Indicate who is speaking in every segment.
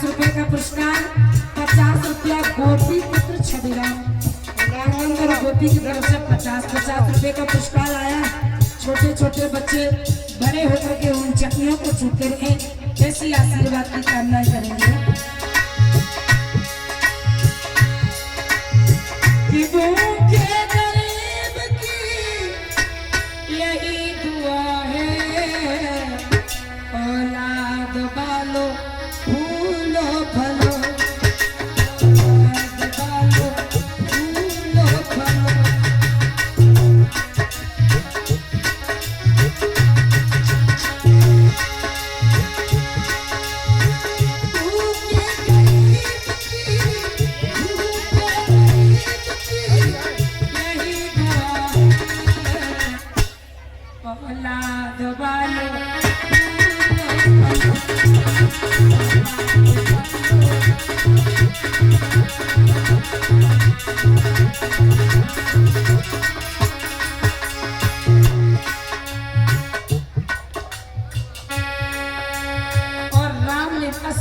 Speaker 1: 50 रुपए का पुरस्कार, 50 रुपया गोपी पुत्र छविराम राघवेंद्र गोपी की तरफ से 50 रुपए का पुरस्कार आया। छोटे छोटे बच्चे बड़े होकर के उन चटनियों को छूते रहे, ऐसी आशीर्वाद की कामना करेंगे। कि भूखे गरीब की यही दुआ है, औलाद बालो फूलो फलो, औलाद बालो फूलो फलो।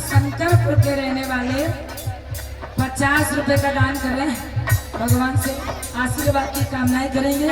Speaker 1: शंकरपुर के रहने वाले 50 रुपए का दान कर रहे हैं। भगवान से आशीर्वाद की कामनाएं करेंगे।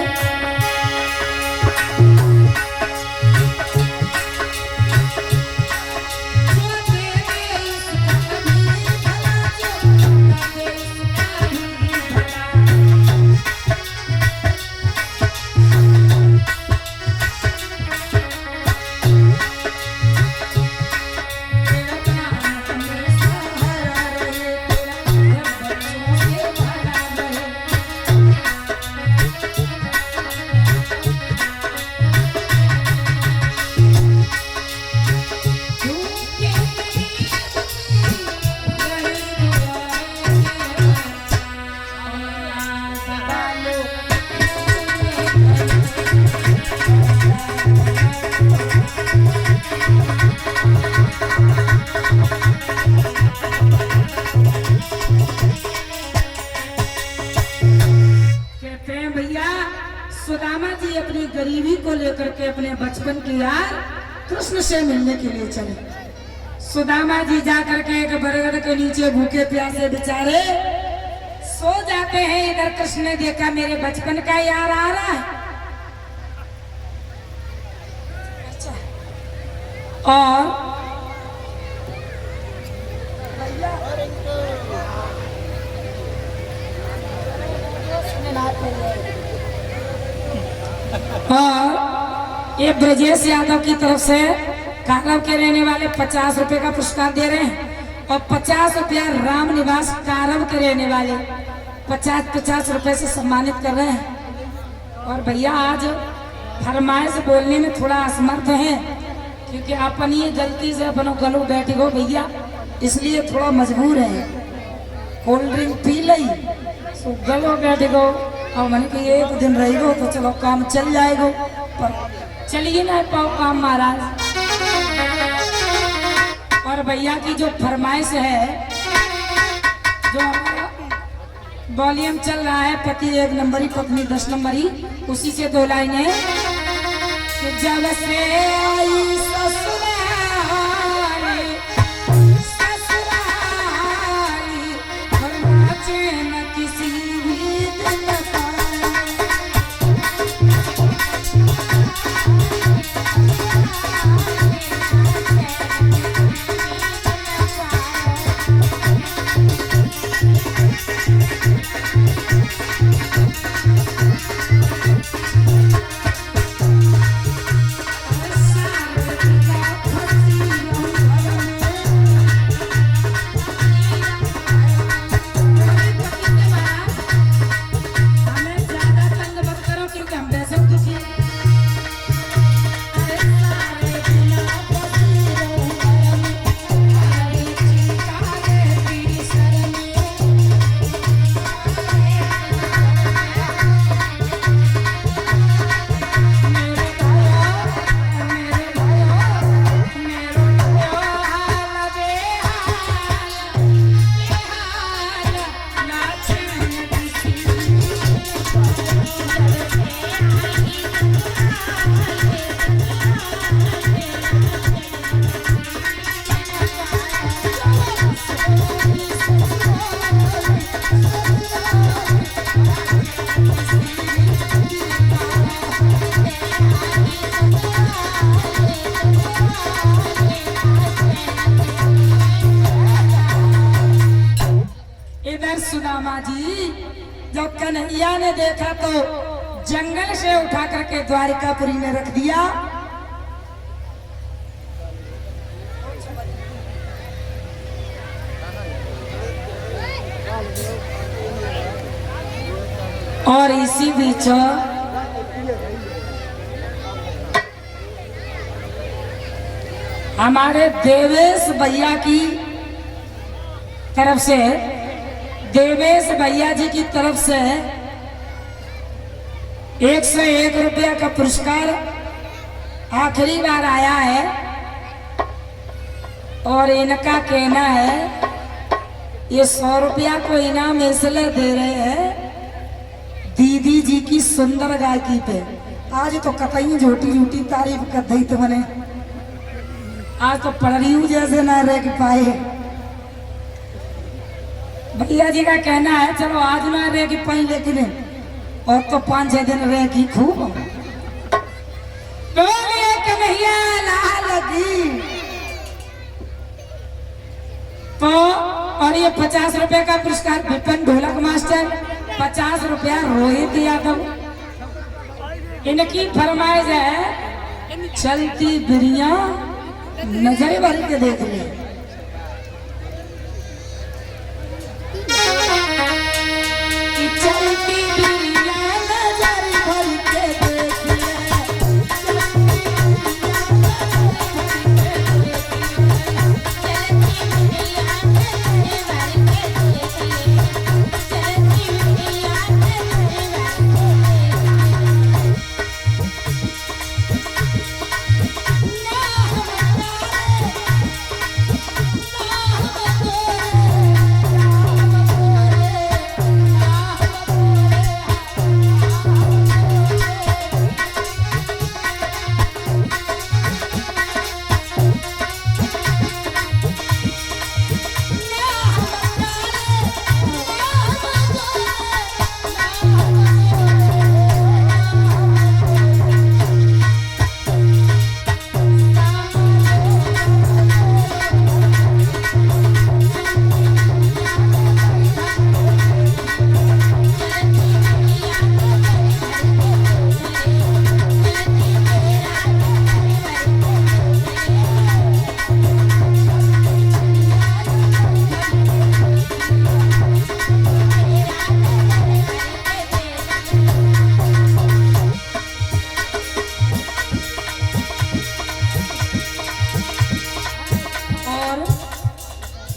Speaker 1: सुदामा जी अपनी गरीबी को लेकर के अपने बचपन की याद कृष्ण से मिलने के लिए चले। सुदामा जी जाकर के एक बरगद के नीचे भूखे प्यासे बेचारे सो जाते हैं। इधर कृष्ण ने देखा मेरे बचपन का यार आ रहा है। अच्छा। और ये ब्रजेश यादव की तरफ से कारव के रहने वाले 50 रुपए का पुरस्कार दे रहे हैं और 50 रुपया राम निवास कारव के रहने वाले 50 रुपए से सम्मानित कर रहे हैं। और भैया आज फरमाइश बोलने में थोड़ा असमर्थ है क्योंकि अपन ये गलती से अपनों गलो बैठ गो भैया, इसलिए थोड़ा मजबूर है। कोल्ड ड्रिंक पी ली तो गलो बैठ गो और मन के एक दिन रहेगो तो चलो काम चल जाएगा, पर चलिए ना पाओ काम महाराज। और भैया की जो फरमाइश है, जो वॉल्यूम चल रहा है, पति 1 नंबरी पत्नी 10 नंबरी, उसी से 2 लाइनें। जब से आई ससुराली न किसी भी दिन जी जब कन्हैया ने देखा तो जंगल से उठा करके द्वारिकापुरी में रख दिया। और इसी बीच हमारे देवेश भैया की तरफ से, देवेश भैया जी की तरफ से 101 रुपया का पुरस्कार आखिरी बार आया है। और इनका कहना है ये 100 रुपया को इनाम इसलिए दे रहे हैं दीदी जी की सुंदर गायकी पे। आज तो कतई झूठी झूठी तारीफ कर दी तुमने, आज तो पढ़ रही हूँ जैसे ना रह पाए। भैया जी का कहना है चलो आज ना रह पाई लेकिन और तो 5-6 दिन रह की खूब। बोलिए कन्हैया लाल की। तो और ये 50 रुपए का पुरस्कार विपिन ढोलक मास्टर, 50 रुपया रोहित यादव। इनकी फरमाइश है चलती बिरिया नजर भर के देख ले। चलती बिरिया नजर भर के देख ले।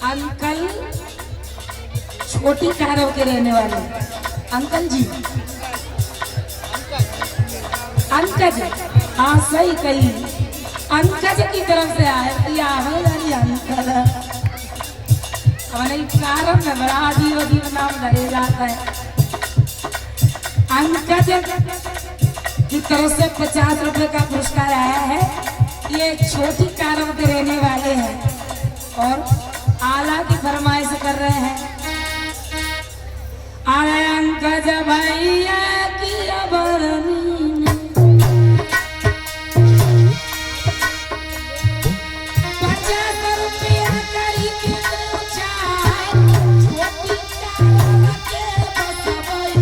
Speaker 1: अंकल छोटी कारव के रहने वाले अंकल जी, अंकज, हाँ सही कही, अंकज की तरफ से आए अंकल। हमारे कारव में बड़ा अजीब अजीब नाम धरे जाता है। अंकज की तरफ से 50 रुपए का पुरस्कार आया है। ये छोटी कारव के रहने वाले हैं और आला की फरमाइश कर रहे हैं। अरे अंकज भैया की अबरनी ने 50 रुपया करी के छोटी कारव के बसबई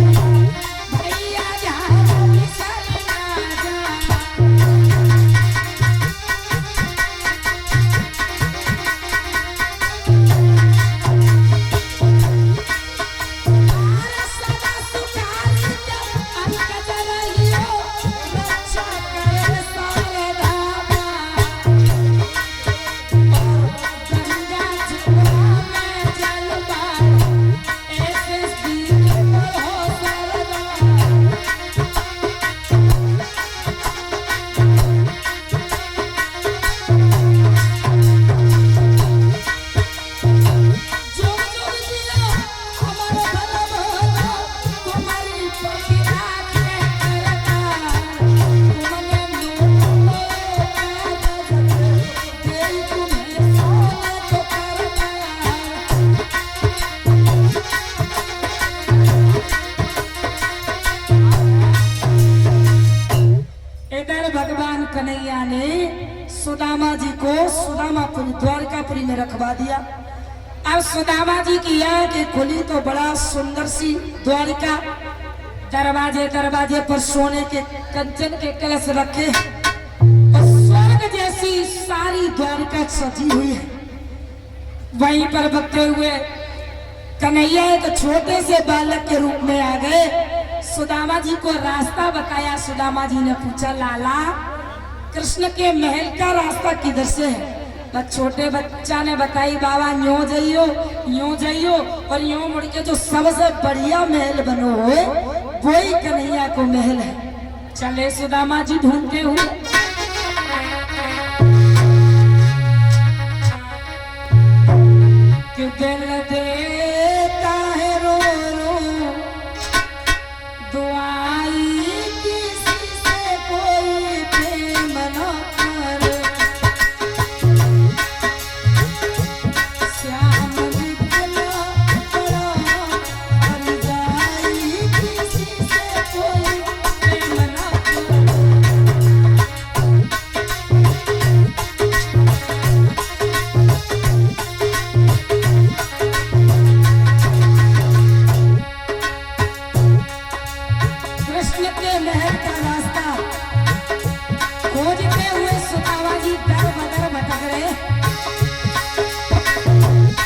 Speaker 1: भैया जहाँ बिसरना जा। भगवान कन्हैया ने सुदामा जी को सुदामापुरी द्वारकापुरी में रखवा दिया। अब सुदामा जी की आंख के खुली तो बड़ा सुंदर सी द्वारिका, दरवाजे दरवाजे पर सोने के कंचन के कलश रखे और स्वर्ग जैसी सारी द्वारिका सजी हुई है। वहीं पर बकते हुए कन्हैया एक छोटे से बालक के रूप में आ गए। सुदामा जी को रास्ता बताया। सुदामा जी ने पूछा, लाला कृष्ण के महल का रास्ता किधर से है? बस छोटे बच्चा ने बताई, बाबा यूं जाइयो और यूं मुड़ के जो सबसे बढ़िया महल बनो हो वही कन्हैया को महल है। चले सुदामा जी ढूंढते हुए। क्यों दिल देता है रो रो दुआई किसी से कोई प्रेम न करे। श्याम निकला बड़ा और जाई किसी से कोई प्रेम न करे। कृष्ण के महल का रास्ता खोजते हुए सुदामा जी दर बदर भटक रहे।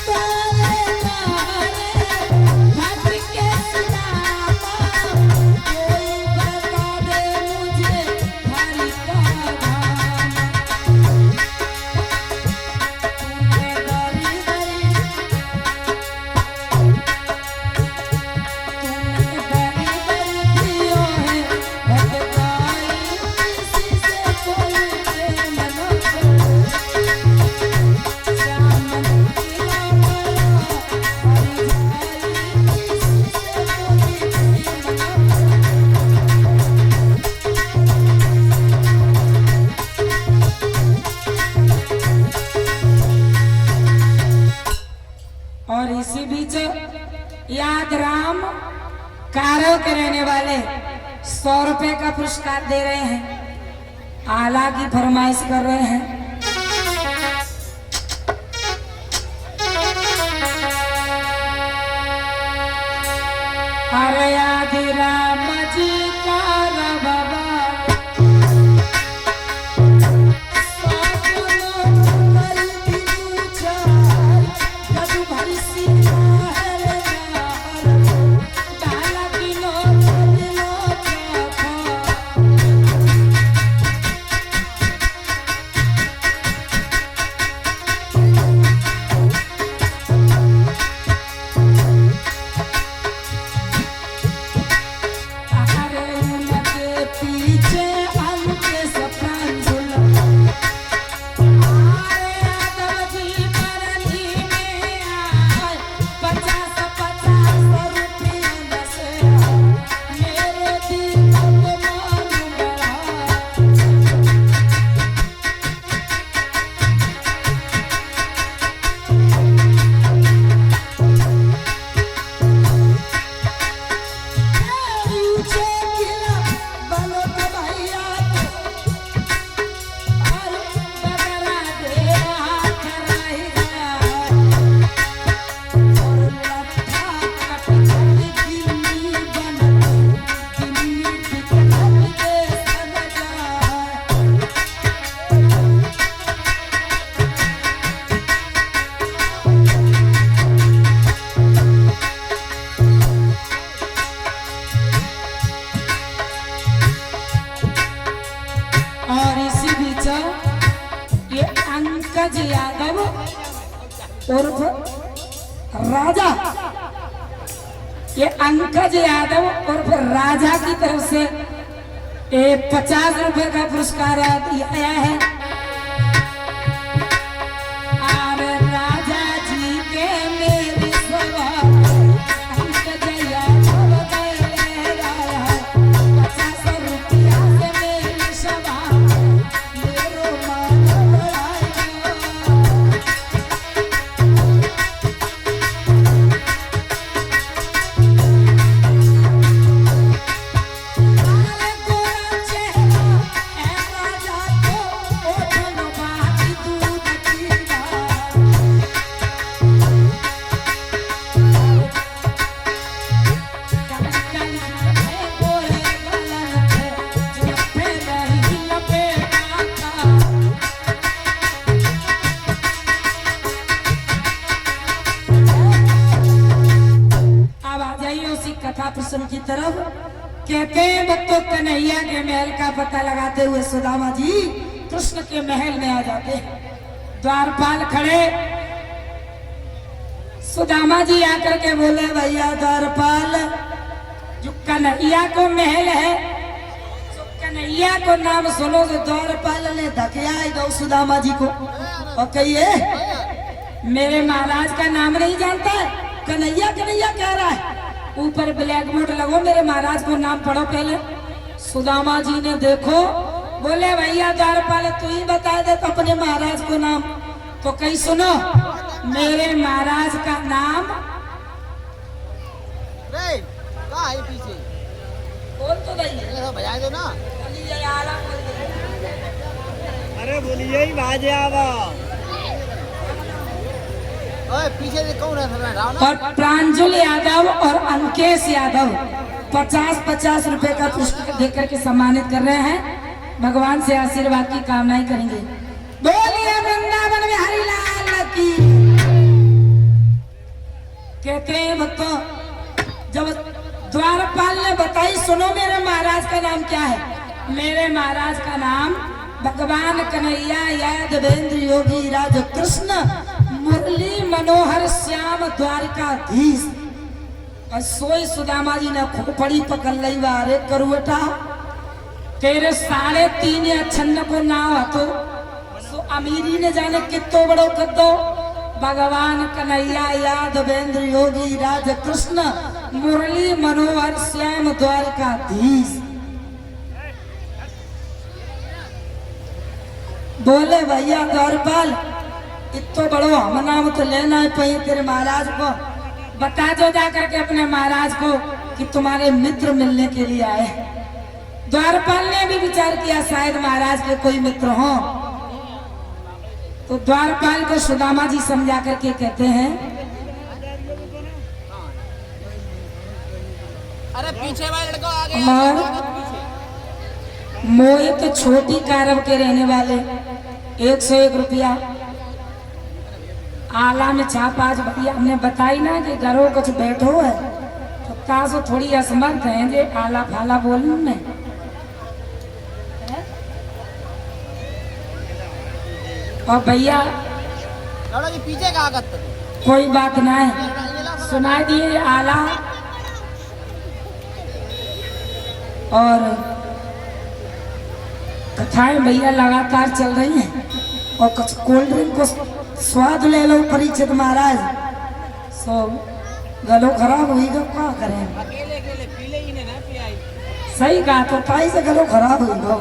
Speaker 1: तारे तारे भटक के सुदामा, कोई बता दे मुझे हरि का धाम। तूने दरी दरी दियो है भटकाई किसी से कोई प्रेम न करे। श्याम निकला बड़ा हरि जाई किसी से कोई प्रेम न करे। और इसी बीच याद राम कारव के रहने वाले 100 रुपए का पुरस्कार दे रहे हैं। आला की फरमाइश कर रहे हैं। अरे आदि राम जी कारव पंकज यादव उर्फ राजा, ये पंकज यादव उर्फ राजा की तरफ से 50 रुपए का पुरस्कार आया है। और राजा जी के मेरी सभा पंकज यादव दे रहा है 50 रुपया से मेरी सभा मेरो मान बढ़ाएगा। अरे गोरा चेहरा है राजा को कृष्ण की तरफ। कहते हैं भक्तों कन्हैया के महल का पता लगाते हुए सुदामा जी कृष्ण के महल में आ जाते हैं। द्वारपाल खड़े, सुदामा जी आकर के बोले भैया द्वारपाल, जो कन्हैया को महल है, जो कन्हैया को नाम सुनो तो द्वारपाल ने धकिया दो सुदामा जी को और कहिए मेरे महाराज का नाम नहीं जानता है, कन्हैया कन्हैया कह रहा है, ऊपर ब्लैक बोर्ड लगो, मेरे महाराज को नाम पढ़ो पहले। सुदामा जी ने देखो, बोले भैया द्वारपाल तू ही बता दे तो अपने महाराज को नाम। तो कहीं सुनो, मेरे महाराज का नाम
Speaker 2: है पीछे
Speaker 1: बोल तो नहीं
Speaker 2: बजा दो ना।
Speaker 3: अरे बोलिए ही बाजे आवा।
Speaker 2: ओए पीछे से कौन है?
Speaker 1: और प्रांजल यादव और अंकेश यादव 50-50 रुपए का पुरस्कार देकर के सम्मानित कर रहे हैं। भगवान से आशीर्वाद की कामनाएं करेंगे। बोलिए वृंदावन में हरिलाल की। कहते हैं भक्तों, जब द्वारपाल ने बताई सुनो मेरे महाराज का नाम क्या है, मेरे महाराज का नाम भगवान कन्हैया यादवेंद्र योगी राज कृष्ण मुरली मनोहर श्याम द्वारकाधीश। और सोई सुदामा जी ने खोपड़ी पकड़ ली, वारे करुवटा तेरे 3.5 अक्षन्न को नाव हतो, सो अमीरी ने जाने कितो बड़ो कदो। भगवान कन्हैया यादवेंद्र योगी राज कृष्ण मुरली मनोहर श्याम द्वारकाधीश। बोले भैया द्वारपाल इतो बड़ो हम नाम तो लेना है पही तेरे महाराज को, बता दो जाकर के अपने महाराज को कि तुम्हारे मित्र मिलने के लिए आए। द्वारपाल ने भी विचार किया शायद महाराज के कोई मित्र हो, तो द्वारपाल को सुदामा जी समझा करके कहते हैं,
Speaker 2: अरे पीछे वाले लड़का आ गया।
Speaker 1: मोहित तो छोटी कारब के रहने वाले 101 रुपया आला में छाप। आज भैया हमने बताई ना कि घरों कुछ बैठो है तो तासो थोड़ी असमर्थ है जे आला फाला बोलने में। और भैया
Speaker 2: जी पीछे का आगत
Speaker 1: कोई बात ना है, सुना दिए आला और कथाएं भैया लगातार चल रही हैं। और कुछ कोल्ड ड्रिंक को स्वाद ले लो परीक्षित महाराज, सो गलो खराब हुई गो क्या करें।
Speaker 2: अकेले अकेले पीले ही ना पियाई।
Speaker 1: सही कहा, तो ताई से गलो खराब हुई गो।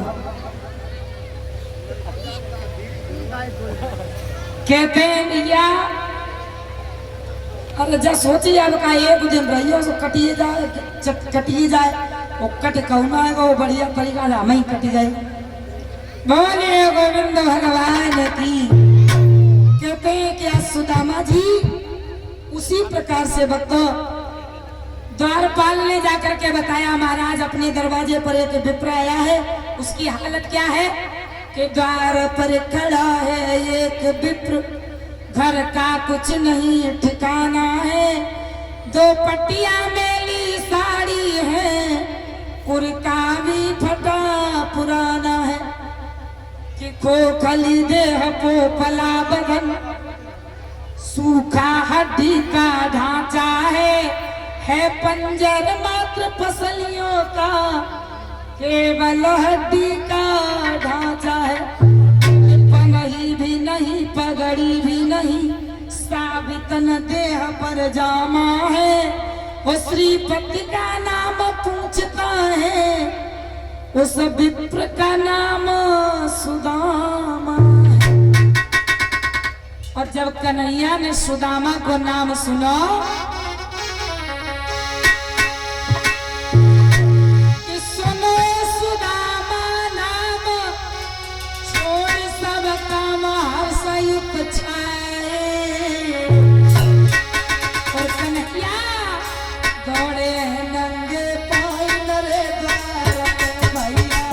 Speaker 1: कहते हैं भैया अरे जब सोची अब का एक दिन रहियो सो कटिए जाए वो कट कहना है वो बढ़िया तरीका से हमें कट गए। बोले गोविंद भगवान की। कहते हैं कि सुदामा जी उसी प्रकार से भक्तों द्वारपाल ने जाकर के बताया महाराज अपने दरवाजे पर एक विप्र आया है, उसकी हालत क्या है कि द्वार पर खड़ा है एक विप्र, घर का कुछ नहीं ठिकाना है, 2 पट्टियां मेली साड़ी है, कुर्ता भी फटा पुराना है, कि खोखली देह पोपला बदन, सूखा हड्डी का ढांचा है पंजर मात्र फसलियों का, केवल हड्डी का ढांचा है, पनही भी नहीं पगड़ी भी नहीं, साबितन देह पर जामा है, वो श्रीपति का नाम पूछता है, उस विप्र का नाम सुदामा है। और जब कन्हैया ने सुदामा को नाम सुना कि सुनो सुदामा नाम छोड़ सब काम हर्षयुक्त छाए, और कन्हैया दौड़े नंगे पाँव रे द्वार पे भैया।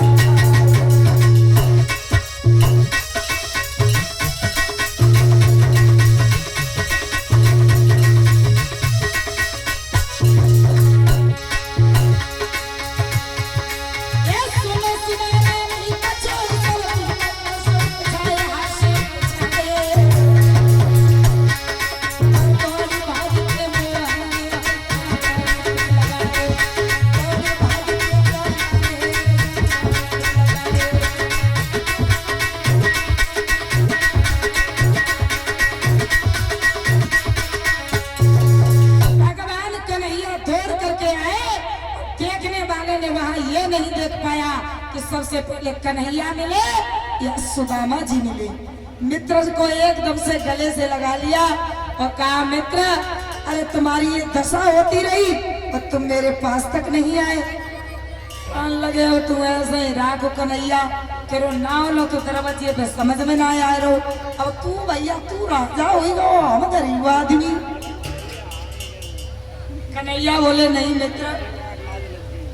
Speaker 1: सबसे पहले कन्हैया मिले या सुदामा जी मिले। मित्र को एकदम से गले से लगा लिया और कहा, मित्र अरे तुम्हारी ये दशा होती रही और तुम मेरे पास तक नहीं आए। कान लगे हो तुम ऐसे ही राखो कन्हैया, करो नाव लो तो दरवाजे पे समझ में ना आए रहो। अब तू भैया तू राजा होगा, हम गरीब आदमी। कन्हैया बोले, नहीं मित्र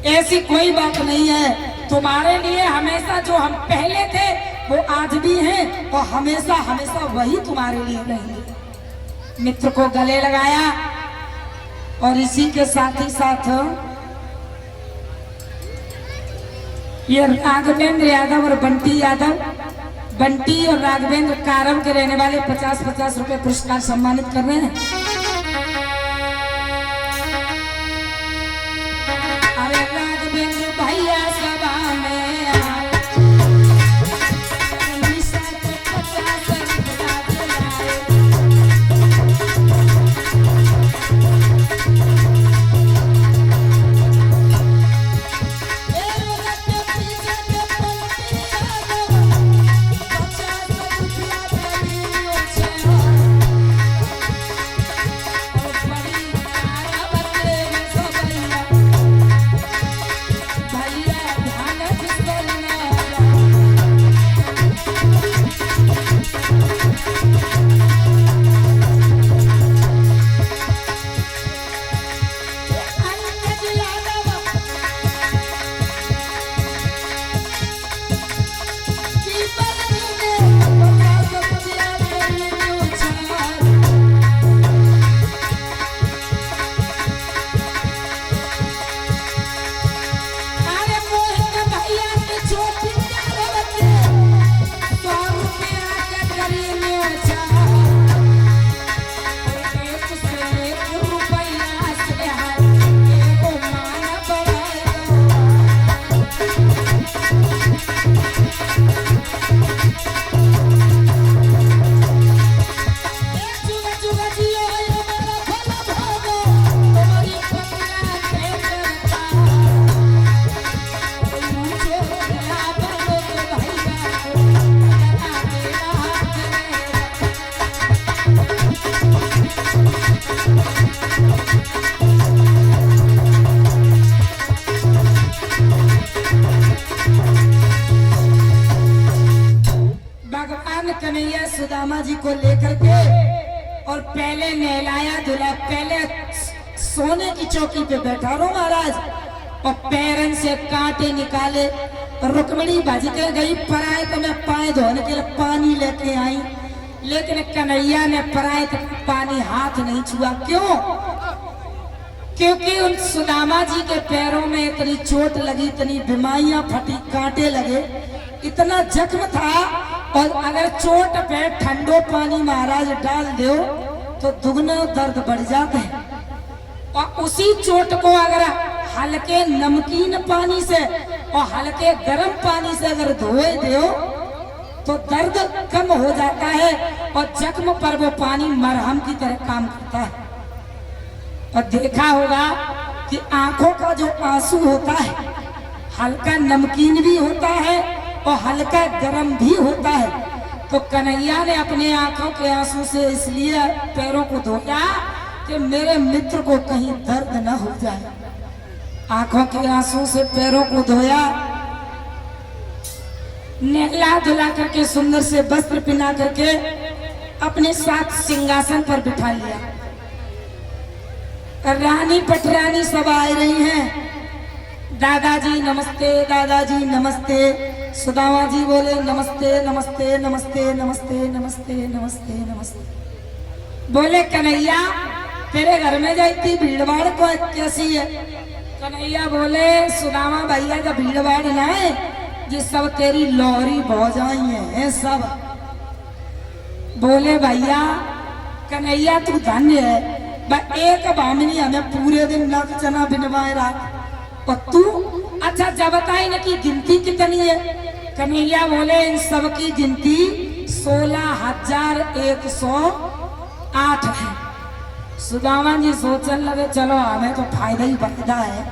Speaker 1: ऐसी कोई बात नहीं है, तुम्हारे लिए हमेशा जो हम पहले थे वो आज भी हैं और हमेशा हमेशा वही तुम्हारे लिए रहेंगे। मित्र को गले लगाया और इसी के साथ ही साथ ये राघवेंद्र यादव और बंटी यादव, बंटी और राघवेंद्र कारम के रहने वाले 50-50 रुपए पुरस्कार सम्मानित कर रहे हैं। अरे राघवेंद्र भैया सभा में आए, 50 रुपया दिलाए। कन्हैया सुदामा जी को लेकर के और पहले नहलाया धुला, पहले सोने की चौकी पे बैठा रहो महाराज और पैरन से कांटे निकाले। रुक्मिणी बाजी के गई पराए तो मैं पाए धोने के लिए पानी लेके आई, लेकिन कन्हैया ने पराए तक पानी हाथ नहीं छुआ। क्यों? क्योंकि उन सुदामा जी के पैरों में इतनी चोट लगी, इतनी बीमारियां फटी, कांटे लगे, इतना जख्म था। और अगर चोट पे ठंडो पानी महाराज डाल दो तो दुगना दर्द बढ़ जाता है, और उसी चोट को अगर हल्के नमकीन पानी से और हल्के गर्म पानी से अगर धोए दो तो दर्द कम हो जाता है और जख्म पर वो पानी मरहम की तरह काम करता है। और देखा होगा कि आंखों का जो आंसू होता है हल्का नमकीन भी होता है और हल्का गर्म भी होता है। तो कन्हैया ने अपने आंखों के आंसू से इसलिए पैरों को धोया कि मेरे मित्र को कहीं दर्द न हो जाए। आंखों के आंसू से पैरों को धोया, नहला धुला करके सुंदर से वस्त्र पहना करके अपने साथ सिंहासन पर बिठा लिया। रानी पटरानी सब आ रही हैं। दादाजी नमस्ते, दादाजी नमस्ते। सुदामा जी बोले नमस्ते नमस्ते नमस्ते नमस्ते नमस्ते नमस्ते नमस्ते। बोले कन्हैया तेरे घर में जो इतनी भीड़ भाड़ को कैसी है? कन्हैया बोले सुदामा भैया का भीड़ भाड़ ना है, ये सब तेरी लोहरी भौजाई है सब। बोले भैया कन्हैया तू धन्य है, एक बामिनी हमें पूरे दिन नक चना बिनवाए रहा और तू अच्छा जब बताए ना कि गिनती कितनी है? कन्हैया बोले इन सब की गिनती 16,108 है। सुदामा जी सोचने लगे चलो हमें तो फायदा ही फायदा है,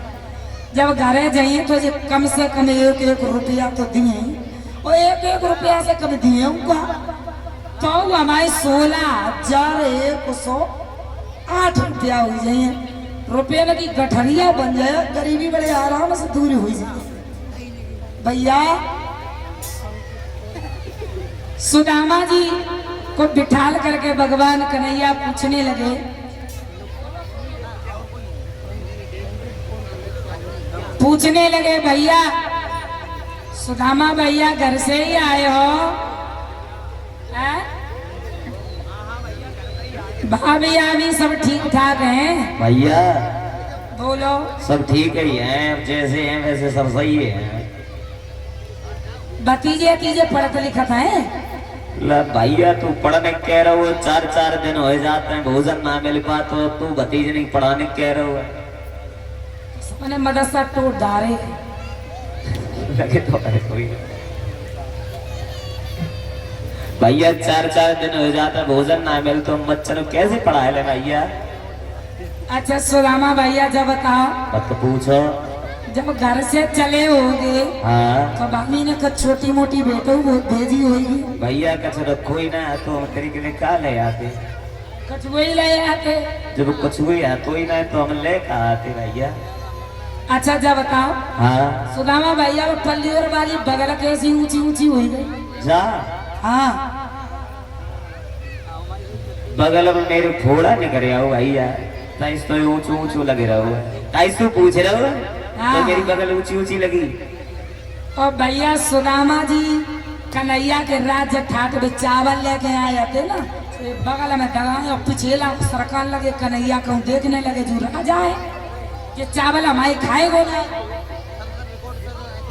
Speaker 1: जब घरे जाइए तो ये कम से कम 1-1 रुपया तो दिए, और 1-1 रुपया से कम दिए उनका तो हमारे 16,108 रुपया हो जाए। रुपये में की गठरिया बन जाए, गरीबी बड़े आराम से दूर हो जाए। भैया सुदामा जी को बिठाल करके भगवान कन्हैया पूछने लगे, भैया सुदामा भैया घर से ही आए हो? हैं? भाभी आभी सब ठीक ठाक हैं?
Speaker 4: भैया
Speaker 1: बोलो।
Speaker 4: सब ठीक ही हैं, जैसे हैं वैसे सब सही है।
Speaker 1: भतीजे तीजे पढ़ते लिखत हैं?
Speaker 4: ला भैया तू पढ़ने कह रहा हो, 4-4 दिन हो जाते हैं भोजन ना मिल पा, तो तू भतीजे नहीं पढ़ाने कह रहा हो।
Speaker 1: मैंने मदरसा टूट डाले
Speaker 4: लगे तो है कोई भैया, 4-4 दिन हो जाता है भोजन ना मिल, तो बच्चों को कैसे पढ़ाए ले भैया?
Speaker 1: अच्छा सुदामा भैया जब बताओ,
Speaker 4: मत पूछो।
Speaker 1: जब घर से चले होगे
Speaker 4: हाँ
Speaker 1: तो भाभी ने कुछ छोटी मोटी बेटो भेजी होगी?
Speaker 4: भैया कछ रखो ही ना, तो हम तेरे के लिए क्या ले आते?
Speaker 1: कुछ वही ले आते।
Speaker 4: जब कुछ हुई है तो ही ना, तो हम ले कहा आते भैया।
Speaker 1: अच्छा जब बताओ,
Speaker 4: हाँ
Speaker 1: सुदामा भैया वो पल्ली और वाली बगल कैसी ऊंची ऊंची हुई गई?
Speaker 4: जा
Speaker 1: हाँ
Speaker 4: बगल में मेरे फोड़ा निकल रहा हो भैया, ताइस तो ऊंचू ऊंचू लगे रहो, ताइस तो पूछ रहे हो
Speaker 1: हाँ।
Speaker 4: तो मेरी बगल ऊंची ऊंची लगी।
Speaker 1: और भैया सुदामा जी कन्हैया के राज्य ठाट में चावल लेके आए थे ना, तो बगल में दगाए और पिछेला सरकार लगे, कन्हैया को देखने लगे जो राजा है ये चावल हमारे खाएगो ना।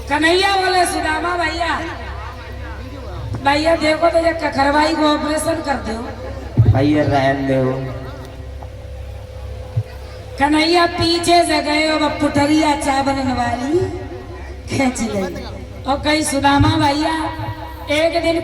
Speaker 1: कन्हैया बोले सुदामा भैया देखो तो ये कखरवाई को ऑपरेशन कर दो।
Speaker 4: भैया रहन दो।
Speaker 1: कन्हैया पीछे से गए और पुटरिया चावल वाली खींच गई और कही सुदामा भैया एक दिन